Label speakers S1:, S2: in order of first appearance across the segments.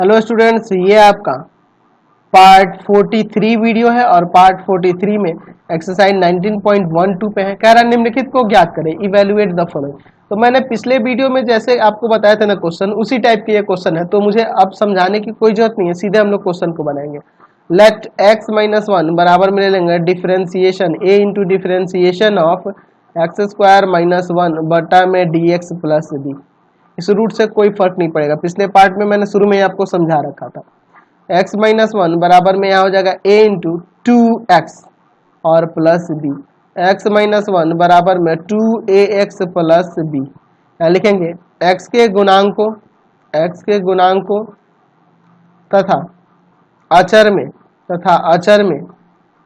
S1: Hello students, ये आपका part 43 video है और पार्ट 43 में एक्सरसाइज 19.12 पे है। कह रहा निम्नलिखित को ज्ञात करें, इवेल्युएट द फॉलोइंग। तो मैंने पिछले वीडियो में जैसे आपको बताया था ना क्वेश्चन, उसी टाइप के ये क्वेश्चन है, तो मुझे अब समझाने की कोई जरूरत नहीं है, सीधे हम लोग क्वेश्चन को बनाएंगे। लेट एक्स माइनस वन बराबर में ले लेंगे differentiation A into differentiation of x square minus one बटा में डी एक्स प्लस डी। इस रूट से कोई फर्क नहीं पड़ेगा, पिछले पार्ट में मैंने शुरू में ही आपको समझा रखा था। x माइनस वन बराबर में यहाँ हो जाएगा a इंटू टू एक्स और plus b. X minus one बराबर में 2ax प्लस बी। यहाँ लिखेंगे x के गुणांकों तथा अचर में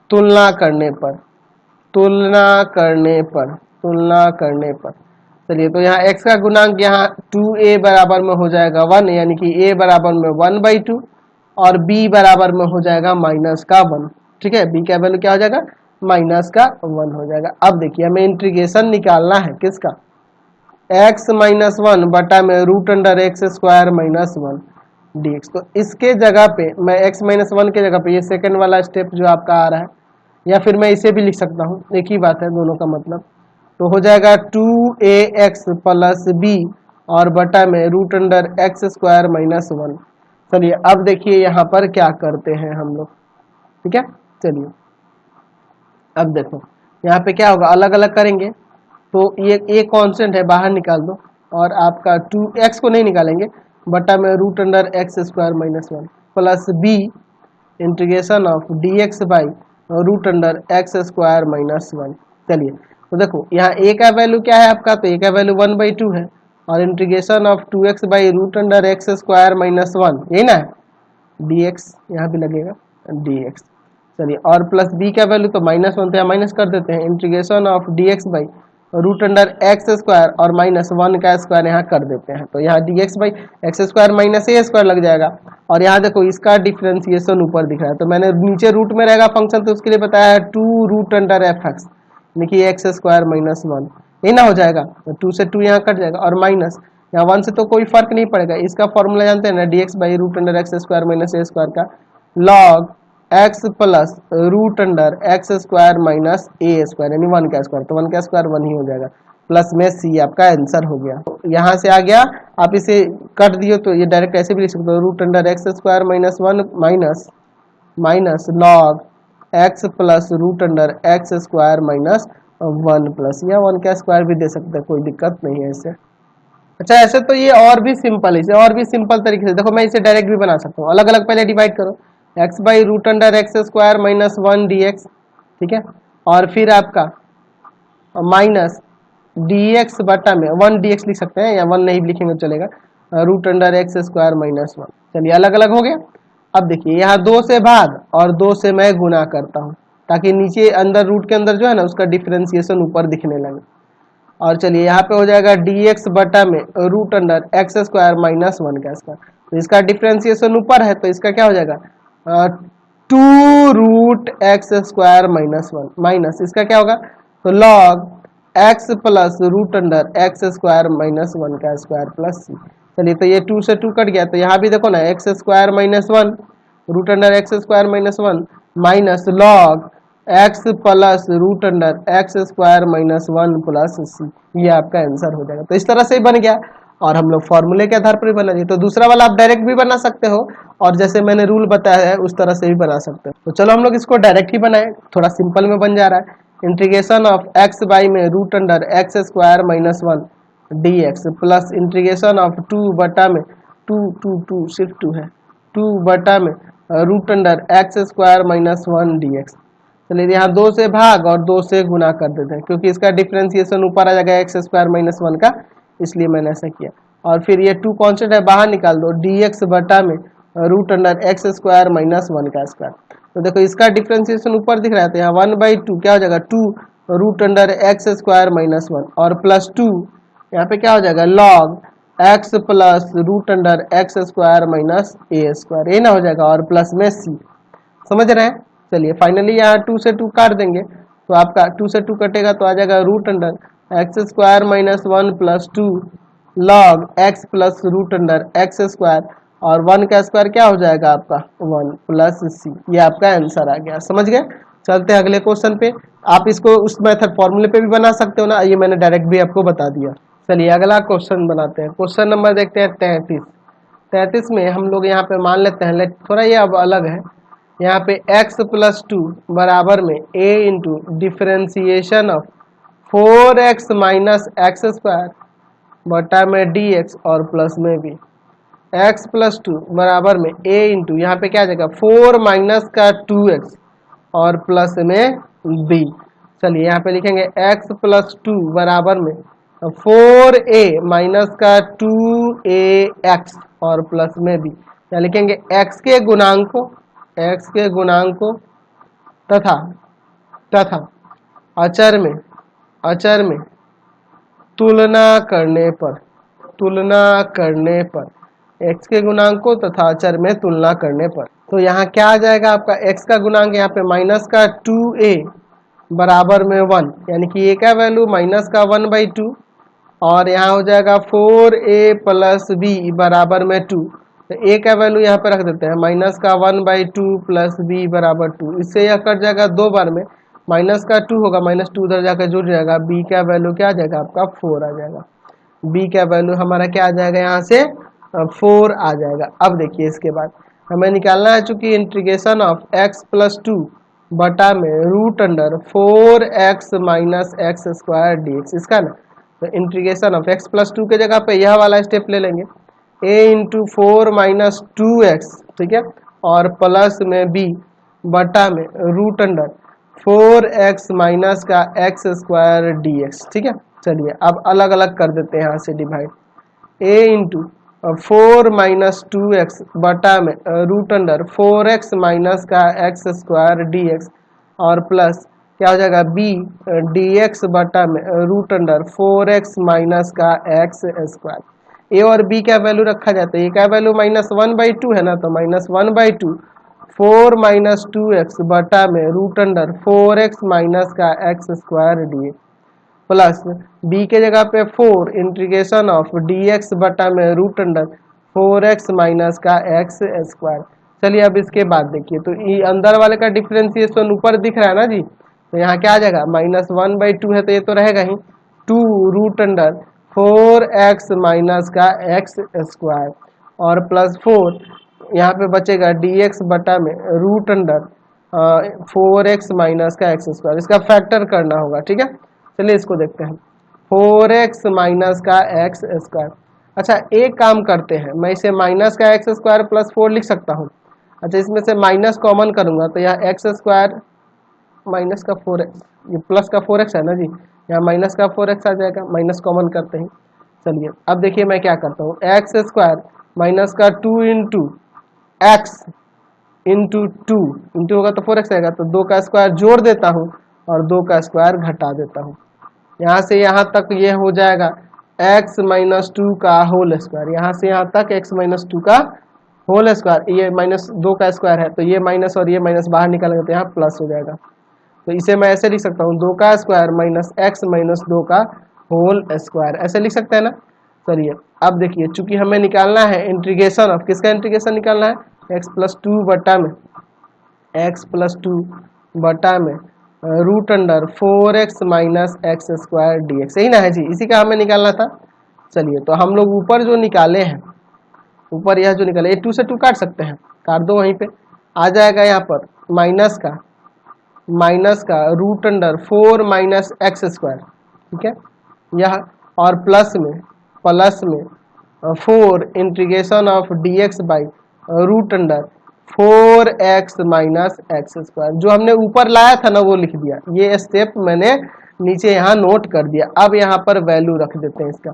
S1: तुलना करने पर चलिए, तो यहाँ x का गुणांक यहाँ 2a बराबर में हो जाएगा 1, यानी कि a बराबर में 1/2 और b बराबर में हो जाएगा माइनस का 1। ठीक है, b का वैल्यू क्या हो जाएगा, माइनस का 1 हो जाएगा। अब देखिए हमें इंटीग्रेशन निकालना है किसका, x माइनस वन बटा में root under x square minus one dx। तो इसके जगह पे मैं x माइनस वन के जगह पे ये सेकंड वाला स्टेप जो आपका आ रहा है, या फिर मैं इसे भी लिख सकता हूँ, एक ही बात है दोनों का मतलब। तो हो जाएगा 2ax प्लस बी और बटा में root under x square minus one. चलिए अब देखिए यहाँ पर क्या करते हैं हम लोग। ठीक है, चलिए अब देखो यहाँ पे क्या होगा, अलग अलग करेंगे तो ये कांस्टेंट है, बाहर निकाल दो, और आपका 2x को नहीं निकालेंगे, बटा में root under x square minus one plus b integration of d x by root under x square minus one. चलिए तो देखो यहाँ a का वैल्यू क्या है आपका, तो a का वैल्यू 1/2 है, और integration of 2x by root under x square minus one, यही ना है, dx यहाँ भी लगेगा dx। चलिए और प्लस b का वैल्यू तो माइनस वन, तो यहाँ माइनस कर देते हैं, integration of dx by root under x square और माइनस वन का स्क्वायर यहाँ कर देते हैं, तो यहाँ dx by x square minus a square लग जाएगा। और यहाँ देखो इसका डिफ्रेंसिएशन ऊपर दिख रहा है, तो मैंने नीचे रूट में रहेगा फंक्शन, तो उसके लिए बताया है 2 रूट अंडर एफ एक्स, देखिए एक्स स्क्वायर माइनस वन, ये ना हो जाएगा, तो 2 से 2 यहाँ कट जाएगा, और माइनस यहाँ 1 से तो कोई फर्क नहीं पड़ेगा। इसका फॉर्मूला जानते हैं ना, dx by root under x square minus a square का log x plus root under x square minus a square, यानी 1 का स्क्वायर, तो 1 का स्क्वायर 1 ही हो जाएगा, प्लस में सी आपका आंसर हो गया। तो यहाँ से आ गया, आप इसे कट दियो तो ये डायरेक्ट ऐसे भी लिख सकते हो, root under x square minus one minus log x plus root under x square minus one plus, या 1 का स्क्वायर भी दे सकते हैं, कोई दिक्कत नहीं है इससे। अच्छा ऐसे तो ये और भी सिंपल है, इसे और भी सिंपल तरीके से देखो, मैं इसे डायरेक्ट भी बना सकता हूँ, अलग अलग पहले डिवाइड करो, x by root under x square minus one d x. ठीक है, और फिर आपका माइनस डी एक्स बटा में 1 डी एक्स लिख सकते हैं, या 1 नहीं भी लिखेंगे चलेगा, root under x square minus one. चलिए अलग अलग हो गया। अब देखिए यहाँ 2 से भाग और 2 से मैं गुना करता हूँ, ताकि नीचे अंदर रूट के अंदर जो है ना उसका डिफरेंशिएशन ऊपर दिखने लगे। और चलिए यहाँ पे हो जाएगा dx बटा में root under x square minus one का स्क्वायर, तो इसका डिफरेंशिएशन ऊपर है, तो इसका क्या हो जाएगा 2 root x square minus one, minus इसका क्या होगा, तो log x plus root under x square minus one का स्क्वायर प्लस सी। चलिए तो ये 2 से 2 कट गया, तो यहाँ भी देखो ना x square minus one root under x square minus one minus log x plus root under x square minus one plus c, ये आपका आंसर हो जाएगा। तो इस तरह से ही बन गया, और हम लोग फॉर्मूले के आधार पर भी बना दिए। तो दूसरा वाला आप डायरेक्ट भी बना सकते हो, और जैसे मैंने रूल बताया है उस तरह से भी बना सकते हो। तो चलो हम लोग इसको डायरेक्ट ही बनाए, थोड़ा सिंपल में बन जा रहा है। इंटीग्रेशन ऑफ एक्स बाई में root under x square minus one d x plus integration of 2 बटा में 2 सिर्फ 2 है, 2 बटा में root under x square minus one d x. चलिए यहाँ 2 से भाग और 2 से गुना कर देते हैं, क्योंकि इसका डिफरेंशिएशन ऊपर आ जाएगा एक्स स्क्वायर माइनस वन का, इसलिए मैंने ऐसा किया। और फिर ये 2 कांस्टेंट है, बाहर निकाल दो, dx बटा में root under x square minus one का स्क्वायर। तो देखो इसका डिफरेंशिएशन ऊपर दिख रहा है, तो यहाँ 1/2 क्या हो जाएगा 2 root under x square minus one, और प्लस 2 यहाँ पे क्या हो जाएगा log x plus root under x square minus a square, ये ना हो जाएगा, और प्लस में सी। समझ रहे हैं। चलिए फाइनली यहाँ 2 से 2 काट देंगे, तो आपका 2 से 2 कटेगा, तो आ जाएगा root under x square minus one plus 2 log x plus root under x square और 1 का स्क्वायर क्या हो जाएगा आपका 1 प्लस सी। ये आपका आंसर आ गया। समझ गए? चलते हैं अगले क्वेश्चन पे। आप इसको उस मेथड फॉर्मूले पे भी बना सकते हो ना, ये मैंने डायरेक्ट भी आपको बता दिया। चलिए अगला क्वेश्चन बनाते हैं। क्वेश्चन नंबर देखते हैं 33। 33 में हम लोग यहाँ पे मान लेते हैं, थोड़ा ये अब अलग है। यहाँ पे x प्लस 2 बराबर में a into differentiation of 4x minus x square बटा में dx और प्लस में भी x प्लस 2 बराबर में a इंटू यहाँ पे क्या आ जाएगा 4 माइनस का 2x और प्लस में b। चलिए यहाँ पे लिखेंगे x प्लस 2 बराबर में 4a माइनस का 2ax और प्लस में b। क्या लिखेंगे x के गुणांक को तथा अचर में तुलना करने पर x के गुणांक को तथा अचर में तुलना करने पर। तो यहाँ क्या आ जाएगा आपका x का गुणांक यहाँ पे माइनस का 2a बराबर में 1, यानी कि a का वैल्यू माइनस का 1/2 और यहाँ हो जाएगा 4a प्लस b बराबर में 2। तो a का वैल्यू यहाँ पे रख देते हैं माइनस का 1/2 प्लस b बराबर 2। इससे यह कट जाएगा 2 बार में, माइनस का 2 होगा, माइनस 2 उधर जाकर जुड़ जाएगा, b का वैल्यू क्या आ जाएगा आपका 4 आ जाएगा। b का वैल्यू हमारा क्या आ जाएगा यहाँ से 4 आ जाएगा। अब देखिए इसके बाद हमें निकालना है, चूंकि इंटीग्रेशन ऑफ x प्लस 2 बटा में root under 4x minus x square dx इसका ना, तो इंटीग्रेशन ऑफ x प्लस 2 के जगह पे यह वाला स्टेप ले लेंगे a इंटू 4 माइनस 2x, ठीक है, और प्लस में b बटा में रूट अंडर 4x माइनस का एक्स स्क्वायर dx, ठीक है। चलिए अब अलग अलग कर देते हैं यहाँ से divide, a into 4 minus 2x बटा में रूट अंडर 4x माइनस का एक्स स्क्वायर dx और प्लस क्या हो जाएगा b dx बटा में रूट अंडर 4x माइनस का एक्स स्क्वायर। a और b का वैल्यू रखा जाता है, a का वैल्यू माइनस 1/2 है ना, तो माइनस 1/2 4 माइनस 2x बटा में रूट अंडर 4x माइनस का x square dx plus b के जगह पे 4 इंटीग्रेशन ऑफ dx बटा में रूट अंडर 4x माइनस का एक्स स्क्वायर। चलिए अब इसके बाद देखिए, तो ये अंदर वाले का डिफरेंशिएशन ऊपर दिख रहा है ना जी, तो यहाँ क्या आ जाएगा माइनस 1/2 है, तो ये तो रहेगा ही 2 रूट अंडर 4x माइनस का एक्स स्क्वायर और प्लस 4 यहाँ पे बचेगा dx बटा में रूट अंडर 4x माइनस का एक्स स्क्वायर। इसका फैक्टर करना होगा, ठीक है। चलिए इसको देखते हैं 4x माइनस का एक्स स्क्वायर। अच्छा एक काम करते हैं, मैं इसे माइनस का एक्स स्क्वायर प्लस 4 लिख सकता हूँ। अच्छा इसमें से माइनस कॉमन करूंगा तो यहाँ एक्स स्क्वायर माइनस का 4x, ये प्लस का 4x है ना जी, यहाँ माइनस का 4x आ जाएगा, माइनस कॉमन करते हैं। चलिए अब देखिए मैं क्या करता हूँ, एक्स स्क्वायर माइनस का 2 इंटू एक्स इंटू 2 इंटू होगा तो 4x आएगा, तो 2 का स्क्वायर जोड़ देता हूँ और 2 का स्क्वायर घटा देता हूँ। यहाँ से यहाँ तक ये हो जाएगा x माइनस 2 का होल स्क्वायर, यहाँ से यहाँ तक x माइनस 2 का होल स्क्वायर, ये माइनस 2 का स्क्वायर है, तो ये माइनस और ये माइनस बाहर निकालेंगे तो यहाँ प्लस हो जाएगा। तो इसे मैं ऐसे लिख सकता हूँ 2 का स्क्वायर माइनस x माइनस 2 का होल स्क्वायर, ऐसे लिख सकते हैं ना। चलिए अब देखिए, चूंकि हमें निकालना है इंटीग्रेशन ऑफ, किसका इंटीग्रेशन निकालना है x प्लस 2 बटा में root under 4x minus x square dx, यही ना है जी, इसी का हमें निकालना था। चलिए तो हम लोग ऊपर जो निकाले हैं, ऊपर यह जो निकाले, 2 से 2 काट सकते हैं, काट दो, वहीं पे आ जाएगा यहाँ पर माइनस का root under 4 minus x square, ठीक है, यह और प्लस में 4 integration of dx by root under 4x minus x square. जो हमने ऊपर लाया था ना वो लिख दिया, ये स्टेप मैंने नीचे यहाँ नोट कर दिया। अब यहाँ पर वैल्यू रख देते हैं इसका,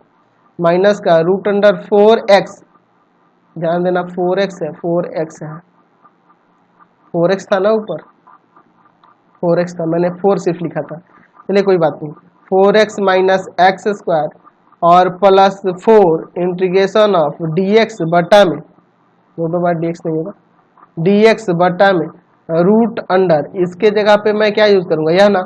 S1: माइनस का रूट अंडर 4x, ध्यान देना 4x है, 4x था ना ऊपर, 4x था, मैंने 4 सिर्फ लिखा था, चलिए कोई बात नहीं, 4x माइनस एक्स स्क्वायर और प्लस 4 इंटीग्रेशन ऑफ dx बटा में, दो बार dx नहीं होगा, dx बटा में रूट अंडर, इसके जगह पे मैं क्या यूज करूंगा, यह ना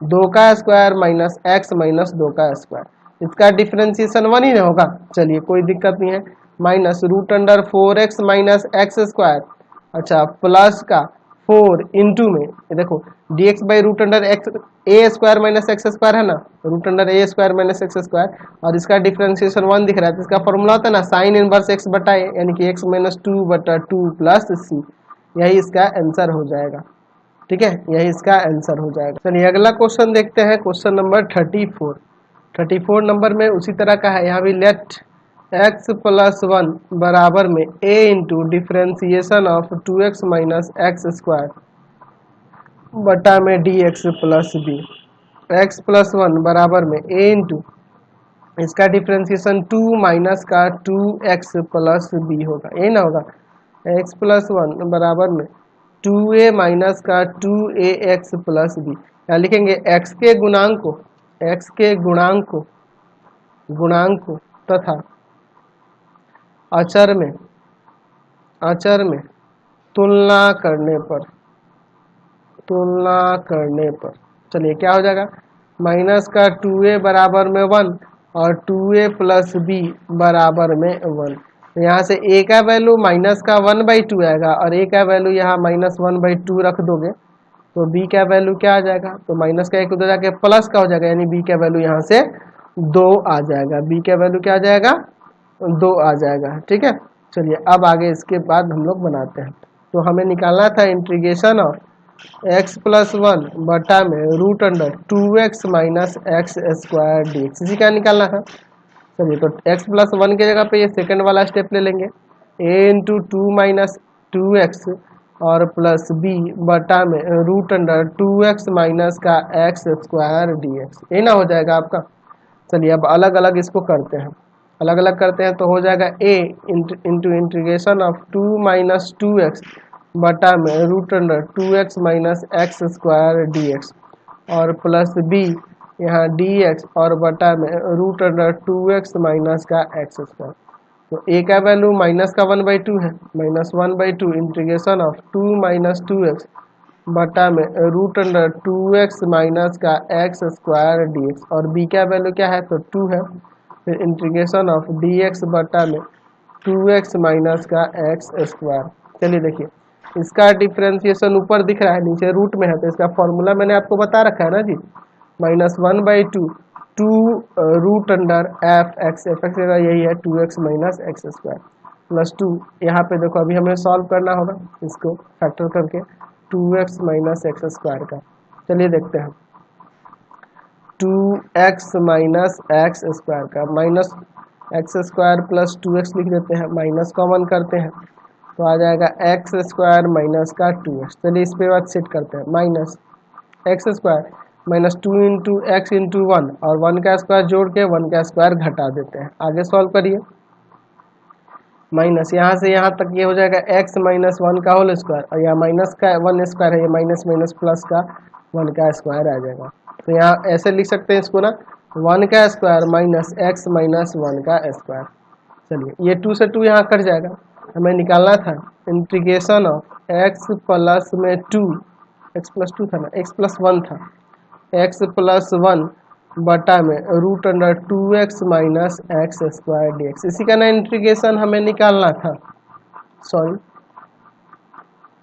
S1: 2 का स्क्वायर माइनस एक्स माइनस 2 का स्क्वायर, इसका डिफरेंशिएशन 1 ही ना होगा। चलिए कोई दिक्कत नहीं है, minus root under 4x minus x square, अच्छा प्लस का 4 इंटू में ये देखो dx by root under x a square minus x square है ना, root under a square minus x square, और इसका डिफ्रेंसिएशन 1 दिख रहा है तो इसका फॉर्मूला होता है ना साइन इनवर्स एक्स बटा ए, यानी कि x माइनस 2 बटा 2 प्लस सी, यही इसका आंसर हो जाएगा। ठीक है, यही इसका आंसर हो जाएगा। चलिए अगला क्वेश्चन देखते हैं, क्वेश्चन नंबर 34 नंबर में उसी तरह का है। यहाँ भी लेट x प्लस 1 बराबर में a into differentiation of 2x minus x square बटा में dx plus b, x plus 1 बराबर में a इंटू इसका डिफ्रेंसिएशन 2 माइनस का 2x प्लस बी होगा, यही ना होगा। x प्लस 1 बराबर में 2a माइनस का 2ax प्लस बी, यहाँ लिखेंगे x के गुणांक को तथा अचर में तुलना करने पर चलिए क्या हो जाएगा, माइनस का 2a बराबर में 1 और 2a प्लस बी बराबर में 1, तो यहाँ से a का वैल्यू माइनस का 1/2 आएगा और a का वैल्यू यहाँ माइनस 1/2 रख दोगे तो b का वैल्यू क्या आ जाएगा, तो माइनस का एक उधर जाके प्लस का हो जाएगा, यानी b का वैल्यू यहाँ से 2 आ जाएगा, b का वैल्यू क्या आ जाएगा 2 आ जाएगा। ठीक है, चलिए अब आगे इसके बाद हम लोग बनाते हैं। तो हमें निकालना था इंटीग्रेशन ऑफ x प्लस 1 बटा में root under 2x minus x square d x, इसी का निकालना था। चलिए तो x प्लस 1 के जगह पे ये सेकंड वाला स्टेप ले लेंगे, a इंटू 2 माइनस 2x और प्लस b बटा में रूट अंडर 2x माइनस का एक्स स्क्वायर डी एक्स, ये ना हो जाएगा आपका। चलिए अब अलग अलग इसको करते हैं, तो हो जाएगा a into integration of 2 minus 2x बटा में root under 2x minus x square d x और प्लस b यहाँ dx और बटा में रूट अंडर 2x माइनस का एक्स स्क्वायर, तो a का वैल्यू माइनस का 1/2 है, minus 1/2 integration of 2 minus 2x बटा में रूट अंडर 2x माइनस का एक्स स्क्वायर dx और b का वैल्यू क्या है तो 2 है, फिर इंटीग्रेशन ऑफ dx बटा में 2x माइनस का एक्स स्क्वायर। चलिए देखिए इसका डिफ्रेंसिएशन ऊपर दिख रहा है, नीचे रूट में है, तो इसका फॉर्मूला मैंने आपको बता रखा है ना जी, minus 1/2 2 root under f x यही है 2x minus x square plus 2, यहाँ पे देखो अभी हमें सॉल्व करना होगा इसको फैक्टर करके 2x माइनस एक्स स्क्वायर का। चलिए देखते हैं 2x माइनस एक्स स्क्वायर का, minus x square plus 2x लिख देते हैं, माइनस कॉमन करते हैं तो आ जाएगा एक्स स्क्वायर माइनस का 2x। चलिए इस पे बात सेट करते हैं, minus x square minus 2 into x into 1 और 1 का स्क्वायर जोड़ के 1 का स्क्वायर घटा देते हैं। आगे सॉल्व करिए, माइनस यहाँ से यहाँ तक ये हो जाएगा x माइनस 1 का होल स्क्वायर और यहाँ माइनस का 1 स्क्वायर है, ये माइनस माइनस प्लस का 1 का स्क्वायर आ जाएगा। तो यहाँ ऐसे लिख सकते हैं इसको ना 1 का स्क्वायर माइनस एक्स माइनस 1 का स्क्वायर। चलिए ये 2 से 2 यहाँ कट जाएगा, हमें निकालना था इंटीग्रेशन ऑफ x प्लस में 2 x प्लस 2 था ना, x प्लस 1 था, x प्लस 1 बटा में root under 2x minus x square d x, इसी का ना इंटीग्रेशन हमें निकालना था। सॉरी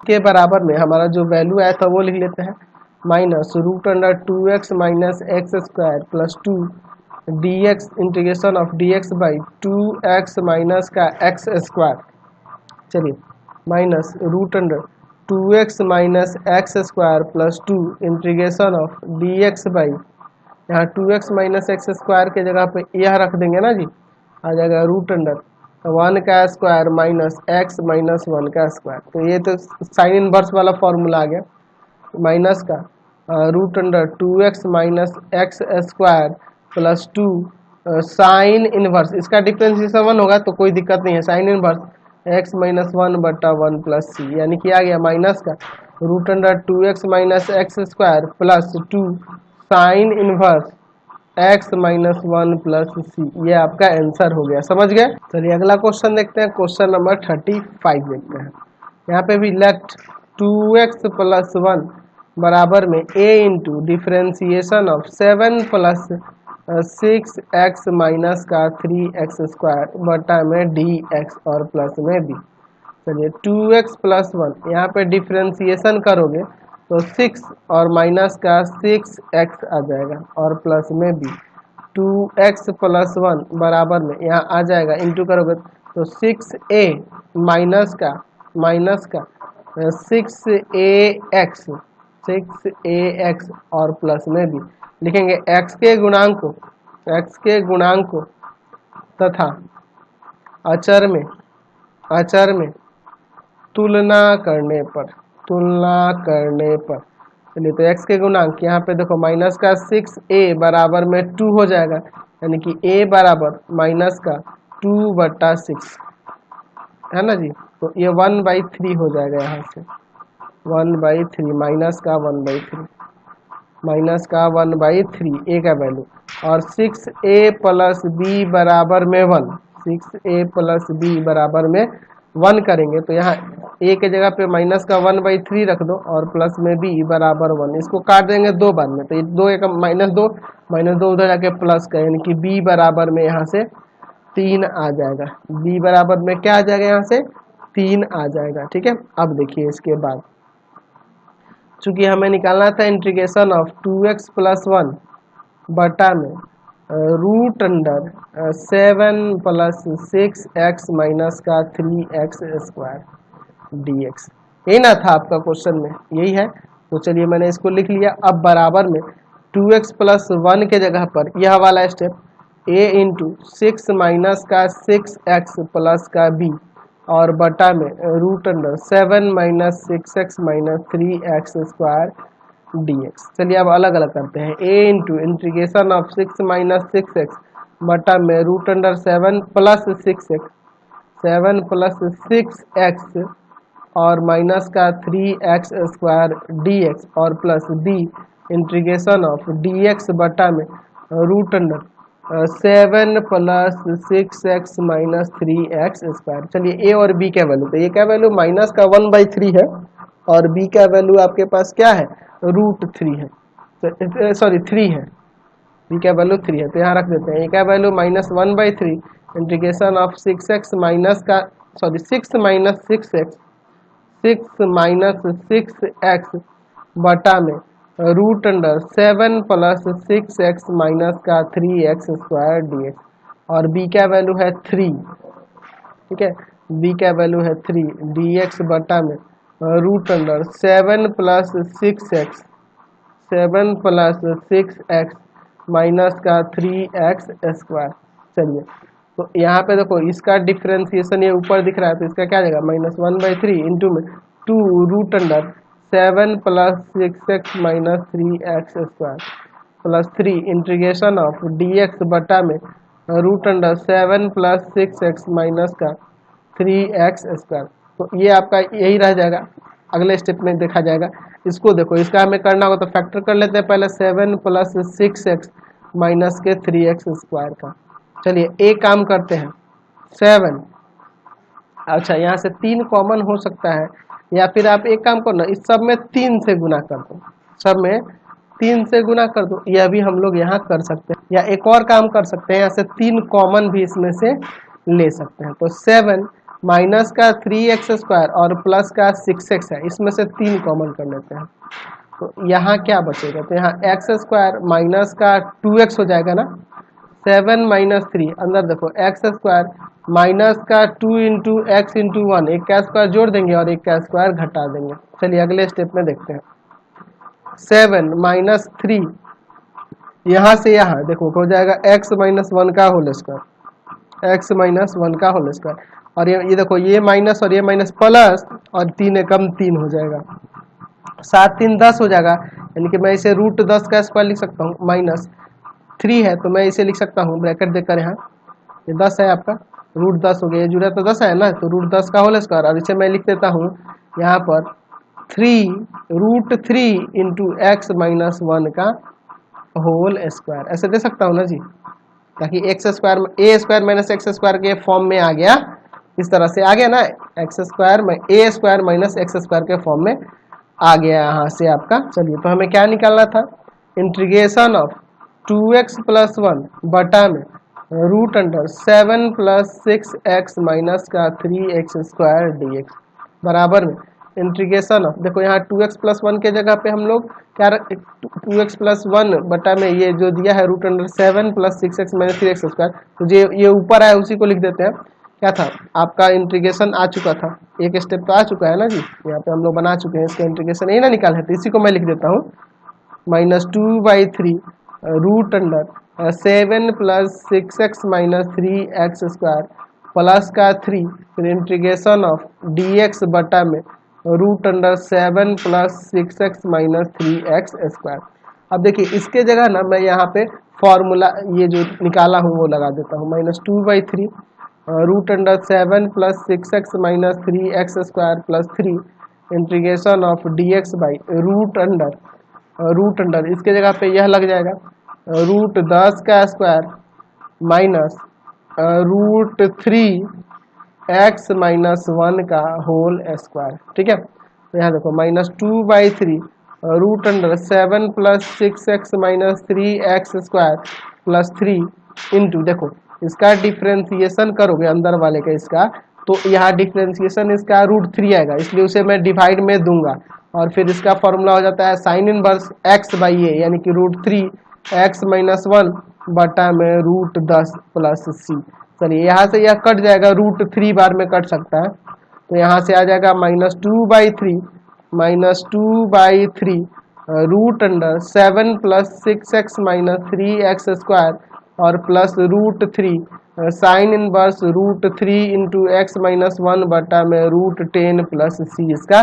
S1: के बराबर में हमारा जो वैल्यू आया था वो लिख लेते हैं, minus root under 2x minus x square plus 2 dx integration of dx by 2x minus का एक्स स्क्वायर। चलिए minus root under 2x minus x square plus 2 integration of dx by यहाँ 2x माइनस एक्स स्क्वायर के जगह पे यह रख देंगे ना जी, आ जाएगा रूट अंडर 1 का स्क्वायर माइनस एक्स माइनस 1 का स्क्वायर। तो ये तो साइन इनवर्स वाला फॉर्मूला आ गया, माइनस का root under 2x minus x square plus 2 sine inverse, इसका डिफरेंशिएशन 1 होगा तो कोई दिक्कत नहीं है, साइन इनवर्स x माइनस 1 बटा 1 प्लस सी, यानी कि आ गया माइनस का root under 2x minus x square plus 2 sine inverse x minus 1 plus c, ये आपका आंसर हो गया, समझ गए। चलिए अगला क्वेश्चन देखते हैं, क्वेश्चन नंबर 35 देखते हैं। यहाँ पे भी लेट 2x प्लस 1 बराबर में a into differentiation of 7 plus six x minus का 3x² बटा में dx और प्लस में b। चलिए 2x प्लस 1 यहाँ पे डिफ्रेंसिएशन करोगे तो 6 और माइनस का 6x आ जाएगा और प्लस में b। 2x प्लस 1 बराबर में यहाँ आ जाएगा, इंटू करोगे तो 6a माइनस का 6ax और प्लस में b। लिखेंगे x के गुणांक को तथा अचर में तुलना करने पर चलिए तो x के गुणांक यहाँ पे देखो माइनस का 6a बराबर में 2 हो जाएगा, यानी कि a बराबर माइनस का 2/6 है ना जी। तो ये 1/3 हो जाएगा, यहाँ से 1/3 माइनस का 1/3 a का वैल्यू और 6a प्लस b बराबर में 1, 6a प्लस b बराबर में 1 करेंगे तो यहाँ a के जगह पे माइनस का 1/3 रख दो और प्लस में b बराबर 1। इसको काट देंगे 2 बार में, तो ये 2 एक -2 उधर जाके प्लस का, यानी कि b बराबर में यहाँ से 3 आ जाएगा। b बराबर में क्या आ जाएगा, यहाँ से 3 आ जाएगा। ठीक है, अब देखिए इसके बाद चूंकि हमें निकालना था इंटीग्रेशन ऑफ 2x प्लस 1 बटा में root under 7 plus 6x minus का 3x² dx, यही ना था आपका क्वेश्चन में, यही है। तो चलिए मैंने इसको लिख लिया। अब बराबर में 2x प्लस 1 के जगह पर यह वाला स्टेप a इंटू 6 माइनस का 6x प्लस का b और बटा में root under 7 minus 6x minus 3x² dx। चलिए अब अलग अलग करते हैं। a into integration of 6 minus 6x बटा में रूट अंडर 7 प्लस 6x और माइनस का 3x² dx और plus b integration of dx बटा में root under 7 plus 6x minus 3x²। चलिए a और b का वैल्यू, तो a का वैल्यू माइनस का 1/3 है और b का वैल्यू आपके पास क्या है, √3 है, तो सॉरी 3 है, b का वैल्यू 3 है। तो यहाँ रख देते हैं a का value minus 1/3 integration of 6x minus का 6 माइनस 6x बटा में root under 7 plus 6x minus का 3x² dx और b का वैल्यू है 3। ठीक है, b का वैल्यू है 3 dx बटा में root under 7 plus 6x minus का 3x²। चलिए तो यहाँ पे देखो इसका डिफ्रेंसिएशन ये ऊपर दिख रहा है, तो इसका क्या जाएगा -1/3 इंटू में 2 root under 7 plus 6x minus 3x² plus 3 integration of dx बटा में root under 7 plus 6x minus का 3x²। तो ये आपका यही रह जाएगा, अगले स्टेप में देखा जाएगा। इसको देखो, इसका हमें करना होगा तो फैक्टर कर लेते हैं पहले 7 प्लस 6x माइनस के 3x² का। चलिए एक काम करते हैं 7, अच्छा यहाँ से 3 कॉमन हो सकता है, या फिर आप एक काम करो ना, इस सब में 3 से गुना कर दो, सब में 3 से गुना कर दो, यह भी हम लोग यहाँ कर सकते हैं। या एक और काम कर सकते हैं, यहाँ से 3 कॉमन भी इसमें से ले सकते हैं। तो 7 माइनस का 3x² और प्लस का 6x है, इसमें से 3 कॉमन कर लेते हैं। तो यहाँ क्या बचेगा, तो यहाँ x² माइनस का 2x हो जाएगा ना, 7 माइनस 3 अंदर देखो x² माइनस का 2 इंटू एक्स इंटू 1, एक का स्क्वायर जोड़ देंगे और एक का स्क्वायर घटा देंगे। चलिए अगले स्टेप में देखते हैं। 7 माइनस 3 यहाँ से यहाँ देखो हो जाएगा x माइनस 1 का होल स्क्वायर, x माइनस 1 का होल स्क्वायर, और ये देखो ये माइनस और ये माइनस प्लस और 3 एकम 3 हो जाएगा, 7 3 10 हो जाएगा, यानी कि मैं इसे √10 का स्क्वायर लिख सकता हूँ। माइनस 3 है तो मैं इसे लिख सकता हूँ ब्रैकेट देकर, यहाँ ये 10 है आपका, √10 हो गया, ये जुड़ा तो 10 है ना, तो √10 का होल स्क्वायर, और इसे मैं लिख देता हूँ यहाँ पर 3√3 इंटू एक्स माइनस 1 का होल स्क्वायर, ऐसे दे सकता हूँ ना जी, ताकि a² माइनस x² के फॉर्म में आ गया, इस तरह से आ गया ना, a² माइनस x² के फॉर्म में आ गया यहाँ से आपका। चलिए तो हमें क्या निकालना था, इंटीग्रेशन ऑफ 2x प्लस 1 बटा में root under 7 plus 6x minus का 3x स्क्वायर डी एक्स बराबर में इंटीग्रेशन ऑफ, देखो यहाँ 2x प्लस 1 के जगह पे हम लोग क्या 2x प्लस 1 बटा में ये जो दिया है root under 7 plus 6x minus 3x square, तो ये ऊपर आया उसी को लिख देते हैं। क्या था आपका इंटीग्रेशन आ चुका था, एक स्टेप तो आ चुका है ना जी, यहाँ पे हम लोग बना चुके हैं इसका इंटीग्रेशन, यही ना निकाल है, तो इसी को मैं लिख देता हूँ -2/3 root under 7 plus 6x minus 3x square plus का 3 फिर इंटीग्रेशन ऑफ dx बटा में root under 7 plus 6x minus 3x square. अब देखिए इसके जगह ना मैं यहाँ पे फॉर्मूला ये जो निकाला हूँ वो लगा देता हूँ -2/3 root under 7 plus 6x minus 3x square plus 3 integration of dx by root under इसके जगह पे यह लग जाएगा रूट 10 का square minus root 3x minus 1 का होल स्क्वायर। ठीक है, तो यहाँ देखो -2/3 root under 7 plus 6x minus 3x square plus 3 into, देखो इसका डिफ्रेंसिएशन करोगे अंदर वाले का इसका, तो यहाँ डिफ्रेंसिएशन इसका √3 आएगा, इसलिए उसे मैं डिवाइड में दूंगा और फिर इसका फॉर्मूला हो जाता है साइन इनवर्स x बाई ए यानी कि √3x माइनस 1 बटा में रूट 10 प्लस सी। चलिए यहाँ से यह कट जाएगा, √3 बार में कट सकता है, तो यहाँ से आ जाएगा -2/3 root under 7 plus 6x minus 3x square और plus √3 sine inverse √3 into x minus 1 बटा में √10 प्लस सी इसका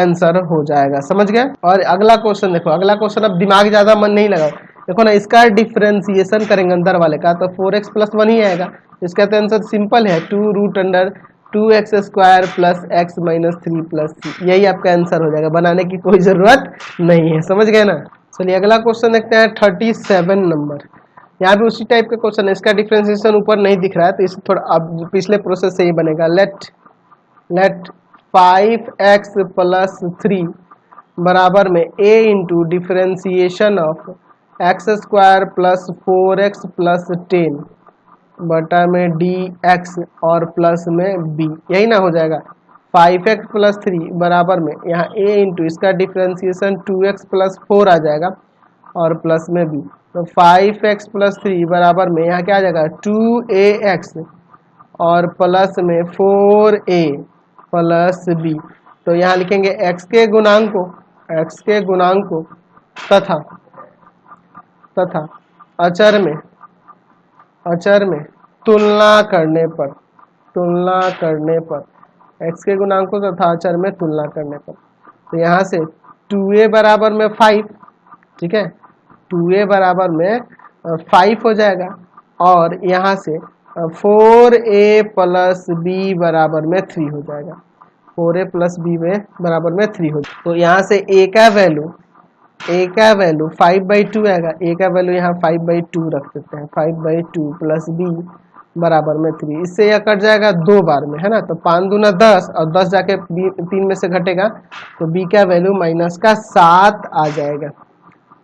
S1: आंसर हो जाएगा। समझ गए। और अगला क्वेश्चन देखो, अगला क्वेश्चन अब दिमाग ज़्यादा मन नहीं लगाओ, देखो ना इसका डिफ्रेंसिएशन करेंगे अंदर वाले का तो 4x प्लस 1 ही आएगा, इसका तो आंसर सिंपल है 2 root under 2x square plus x minus 3 plus c, यही आपका आंसर हो जाएगा, बनाने की कोई ज़रूरत नहीं है। समझ गए ना। चलिए अगला क्वेश्चन देखते हैं 37 नंबर। यहाँ भी उसी टाइप का क्वेश्चन है, इसका डिफ्रेंसिएशन ऊपर नहीं दिख रहा है तो इसे थोड़ा अब पिछले प्रोसेस से ही बनेगा। लेट 5x प्लस 3 बराबर में a into differentiation of x square plus 4x plus 10 बटा में dx और प्लस में b, यही ना हो जाएगा। 5x प्लस 3 बराबर में यहाँ a इंटू इसका डिफ्रेंसिएशन 2x प्लस 4 आ जाएगा और प्लस में b, तो 5x प्लस 3 बराबर में यहाँ क्या आ जाएगा 2ax और प्लस में 4a प्लस b, तो यहाँ लिखेंगे x के गुणांक को तथा अचर में तुलना करने पर x के गुणांकों तथा अचर में तुलना करने पर, तो यहाँ से 2a बराबर में 5, ठीक है 2a बराबर में 5 हो जाएगा और यहाँ से 4a प्लस b बराबर में 3 हो जाएगा, 4a प्लस b में बराबर में 3 हो जाएगा। तो यहाँ से a का वैल्यू 5/2 आएगा, a का वैल्यू यहाँ 5/2 रख देते हैं, 5/2 प्लस b बराबर में 3, इससे यह कट जाएगा 2 बार में, है ना, तो 5 दूना 10 और 10 जाके 3 में से घटेगा तो b का वैल्यू -7 आ जाएगा,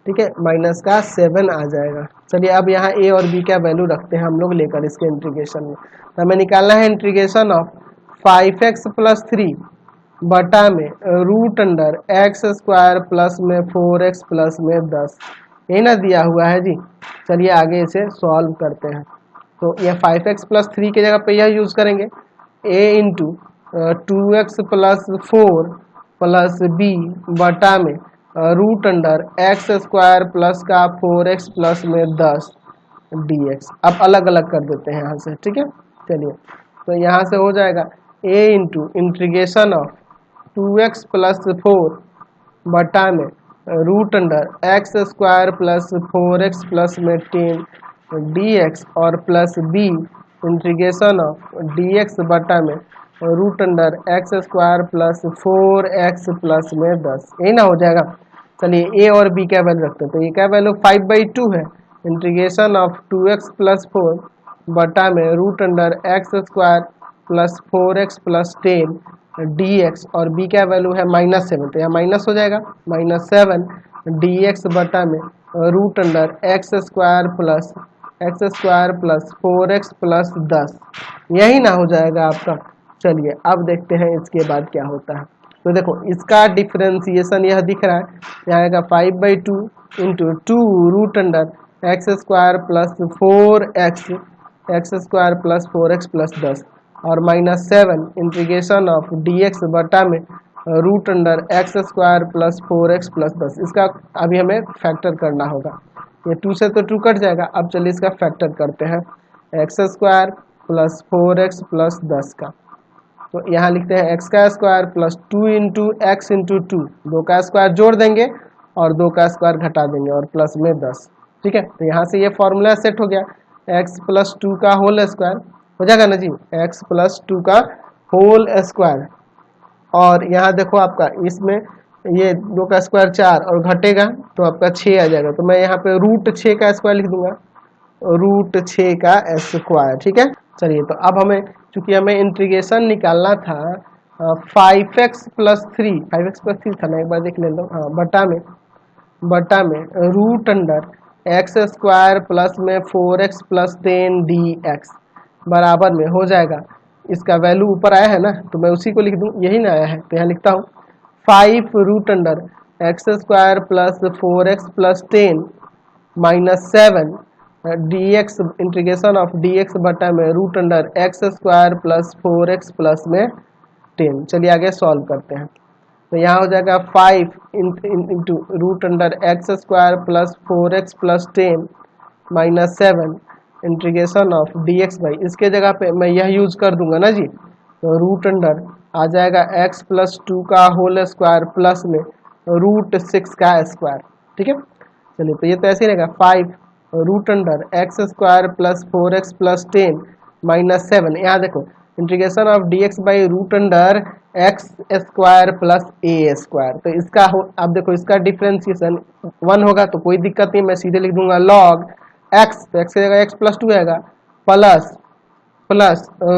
S1: ठीक है, -7 आ जाएगा। चलिए अब यहाँ a और b का वैल्यू रखते हैं हम लोग लेकर इसके इंटीग्रेशन में, तो हमें निकालना है इंटीग्रेशन ऑफ 5x प्लस 3 बटा में root under x square plus में 4x प्लस में 10, यही ना दिया हुआ है जी। चलिए आगे इसे सॉल्व करते हैं, तो यह 5x प्लस 3 की जगह पे यह यूज़ करेंगे a into 2x plus 4 plus b बटा में root under x square plus का 4x प्लस में 10 dx। अब अलग अलग कर देते हैं यहाँ से, ठीक है। चलिए तो यहाँ से हो जाएगा a into integration of 2x plus 4 बटा में root under x square plus 4x plus में 10 dx और plus b integration of dx बटा में root under x square plus 4x plus में 10, यही ना हो जाएगा। चलिए a और b का वैल्यू रखते हैं, तो a का वैल्यू 5/2 है, इंटीग्रेशन ऑफ 2x प्लस 4 बटा में root under x square plus 4x plus 10 dx और b का वैल्यू है -7, तो यहाँ माइनस हो जाएगा, -7 dx बटा में root under x square plus 4x plus 10, यही ना हो जाएगा आपका। चलिए अब देखते हैं इसके बाद क्या होता है। तो देखो इसका डिफरेंशिएशन यह दिख रहा है, यहाँ आएगा 5/2 into 2 root under x square plus 4x plus 10 और -7 इंटीग्रेशन ऑफ dx बटा में root under x square plus 4x plus 10। इसका अभी हमें फैक्टर करना होगा। ये 2 से तो 2 कट जाएगा। अब चलिए इसका फैक्टर करते हैं, x square plus 4x plus 10 का। तो यहाँ लिखते हैं एक्स का square plus 2 into x into 2, 2 का स्क्वायर जोड़ देंगे और 2 का स्क्वायर घटा देंगे और प्लस में 10। ठीक है, तो यहाँ से ये फॉर्मूला सेट हो गया, एक्स प्लस 2 का होल स्क्वायर हो जाएगा ना जी, एक्स प्लस 2 का होल स्क्वायर। और यहाँ देखो आपका इसमें ये 2 का स्क्वायर 4 और घटेगा तो आपका 6 आ जाएगा। तो मैं यहाँ पे रूट 6 का स्क्वायर लिख दूंगा, रूट 6 का स्क्वायर। ठीक है, चलिए तो अब हमें चूंकि हमें इंटीग्रेशन निकालना था 5x प्लस 3 था ना, एक बार देख लेता हूँ। हाँ, बटा में root under x square plus में 4x प्लस 10 dx बराबर में हो जाएगा, इसका वैल्यू ऊपर आया है ना तो मैं उसी को लिख दूं, यही ना आया है तो यहाँ लिखता हूँ 5 root under x square plus 4x plus 10 minus 7 dx integration of dx बटा में root under x square plus 4x plus में 10। चलिए आगे सॉल्व करते हैं। तो यहाँ हो जाएगा 5 into root under x square plus 4x plus 10 minus 7 integration of dx by, इसके जगह पे मैं यह यूज कर दूंगा ना जी, तो रूट अंडर आ जाएगा x प्लस 2 का होल स्क्वायर प्लस में रूट 6 का स्क्वायर। ठीक है, चलिए तो ये तो ऐसे ही रहेगा 5 root under x square plus 4x plus 10 minus 7, यहाँ देखो integration of dx by root under x square plus a square. तो इसका अब देखो इसका डिफरेंशिएशन 1 होगा तो कोई दिक्कत नहीं, मैं सीधे लिख दूंगा लॉग x, तो x की जगह x प्लस 2 आएगा plus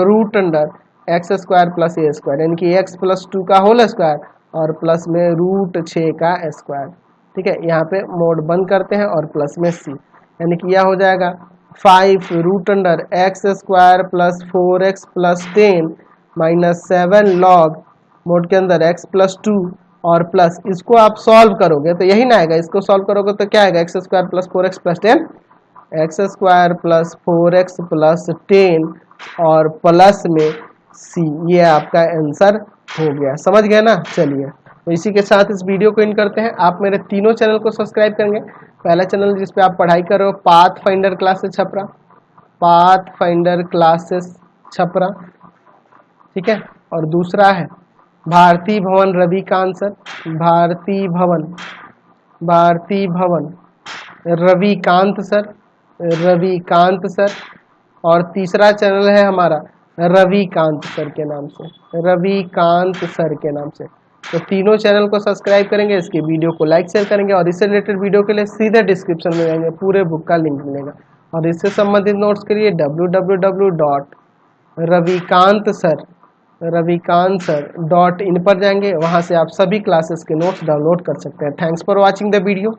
S1: root under x square plus a square, यानी कि x प्लस 2 का होल स्क्वायर और प्लस में रूट 6 का स्क्वायर। ठीक है, यहाँ पे मोड बंद करते हैं और प्लस में c, यानी कि यह हो जाएगा 5 root under x square plus 4x plus 10 minus 7 log mod के अंदर x प्लस 2 और प्लस, इसको आप सॉल्व करोगे तो यही ना आएगा, इसको सॉल्व करोगे तो क्या आएगा, x square plus 4x plus 10, x square plus 4x plus 10 और प्लस में c, ये आपका आंसर हो गया। समझ गए ना। चलिए तो इसी के साथ इस वीडियो को इन करते हैं। आप मेरे तीनों चैनल को सब्सक्राइब करेंगे। पहला चैनल जिस पे आप पढ़ाई कर रहे हो path finder classes Chhapra, path finder classes Chhapra, ठीक है, और दूसरा है भारती भवन रविकांत सर, भारती भवन रविकांत सर, और तीसरा चैनल है हमारा रविकांत सर के नाम से, तो तीनों चैनल को सब्सक्राइब करेंगे, इसके वीडियो को लाइक शेयर करेंगे और इससे रिलेटेड वीडियो के लिए सीधे डिस्क्रिप्शन में जाएंगे, पूरे बुक का लिंक मिलेगा और इससे संबंधित नोट्स के लिए www.ravikansir.in पर जाएंगे, वहां से आप सभी क्लासेस के नोट्स डाउनलोड कर सकते हैं। Thanks for watching the video.